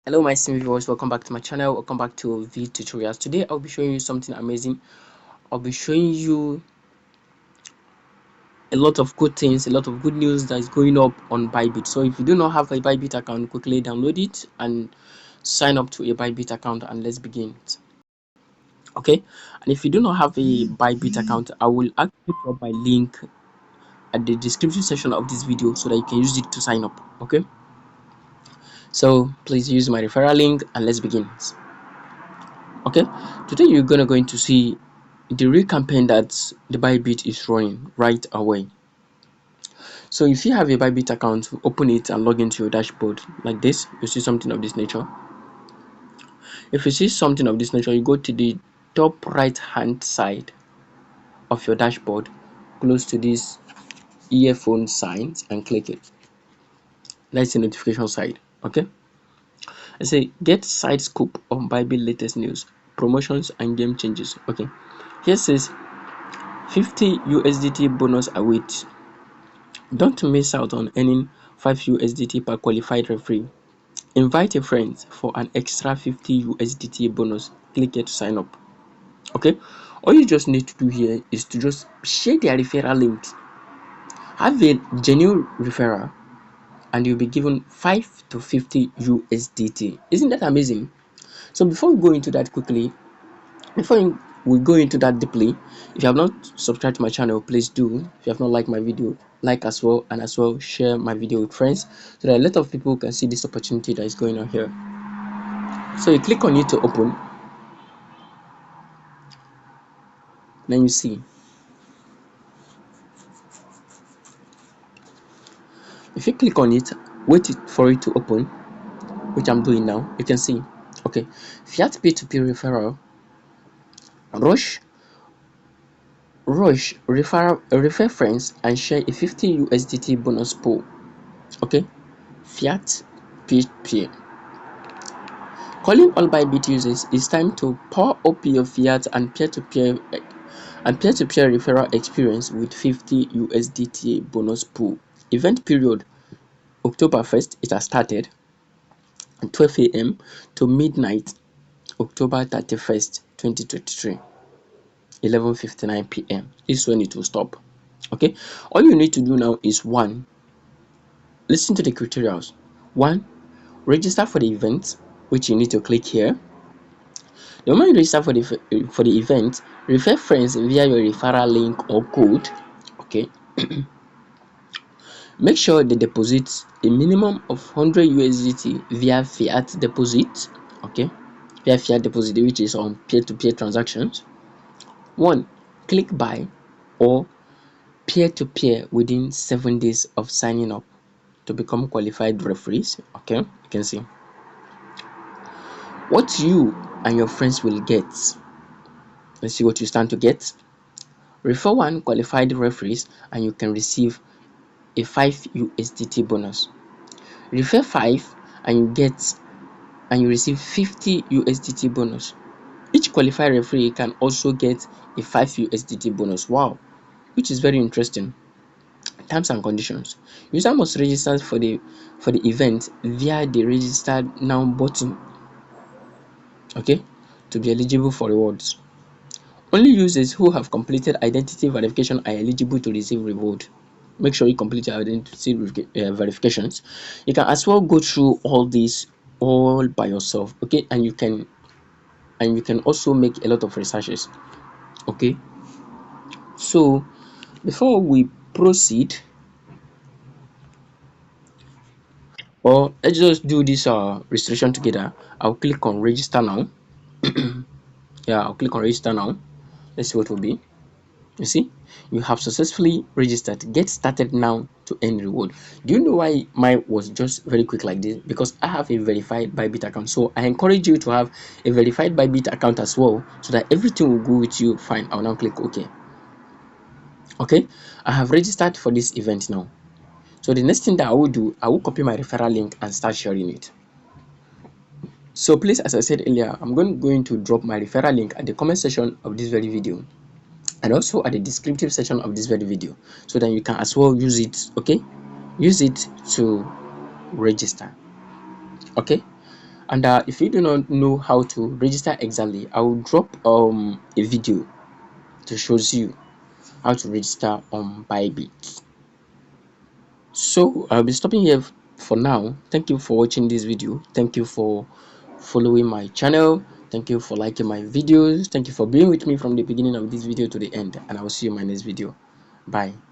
Hello my esteemed viewers, welcome back to my channel. Welcome back to V tutorials. Today I'll be showing you something amazing. I'll be showing you a lot of good things, a lot of good news that is going up on Bybit. So if you do not have a Bybit account, quickly download it and sign up to a Bybit account, and let's begin. Okay, and if you do not have a Bybit account, I will actually drop my link at the description section of this video so that you can use it to sign up. Okay, so please use my referral link and let's begin. Okay, today you're gonna going to see the real campaign that the Bybit is running right away. So if you have a Bybit account, open it and log into your dashboard like this. You see something of this nature. If you see something of this nature, you go to the top right hand side of your dashboard, close to this earphone signs, and click it. That's the notification side. Okay, I say get side scoop on Bybit latest news, promotions and game changes. Okay, here says 50 USDT bonus awaits. Don't miss out on earning 5 USDT per qualified referee. Invite a friend for an extra 50 USDT bonus. Click here to sign up. Okay, all you just need to do here is to just share their referral links. Have a genuine referral and you'll be given 5 to 50 USDT. Isn't that amazing? So before we go into that quickly, before we go into that deeply, if you have not subscribed to my channel, please do. If you have not liked my video, like as well, and as well share my video with friends so that a lot of people can see this opportunity that is going on here. So you click on it to open, then you see. If you click on it, wait for it to open, which I'm doing now, you can see. Okay, Fiat P2P referral, Rush refer friends and share a 50 USDT bonus pool. Okay, Fiat P2P. Calling all Bybit users, it's time to power up your fiat and peer-to-peer referral experience with 50 USDT bonus pool. Event period October 1st, it has started 12 a.m. to midnight October 31st, 2023, 11:59 p.m. This is when it will stop. Okay, all you need to do now is one, listen to the criteria. One, register for the event, which you need to click here. The moment you register for the event, refer friends via your referral link or code. Okay, make sure they deposit a minimum of 100 USDT via fiat deposit. Okay, via fiat deposit, which is on peer-to-peer transactions. One, click buy or peer-to-peer within 7 days of signing up to become qualified referees. Okay, you can see what you and your friends will get. Let's see what you stand to get. Refer one qualified referees and you can receive a 5 USDT bonus. Refer 5 and you receive 50 USDT bonus. Each qualified referee can also get a 5 USDT bonus. Wow, which is very interesting. Terms and conditions. User must register for the event via the register now button. Okay, to be eligible for rewards. Only users who have completed identity verification are eligible to receive reward. Make sure you complete your identity verifications. You can as well go through all this all by yourself. Okay, and you can also make a lot of researches. Okay, so before we proceed, or let's just do this registration together. I'll click on register now. Yeah, I'll click on register now. Let's see what will be. You see, you have successfully registered. Get started now to earn reward. Do you know why mine was just very quick like this? Because I have a verified Bybit account. So I encourage you to have a verified Bybit account as well, so that everything will go with you fine. I'll now click OK. Okay, I have registered for this event now. So the next thing that I will do, I will copy my referral link and start sharing it. So please, as I said earlier, I'm going to drop my referral link at the comment section of this very video, and also at the descriptive section of this very video, so that you can as well use it. Okay, use it to register. Okay, And if you do not know how to register exactly, I will drop a video to shows you how to register on Bybit. So I'll be stopping here for now. Thank you for watching this video. Thank you for following my channel. Thank you for liking my videos. Thank you for being with me from the beginning of this video to the end, and I will see you in my next video. Bye.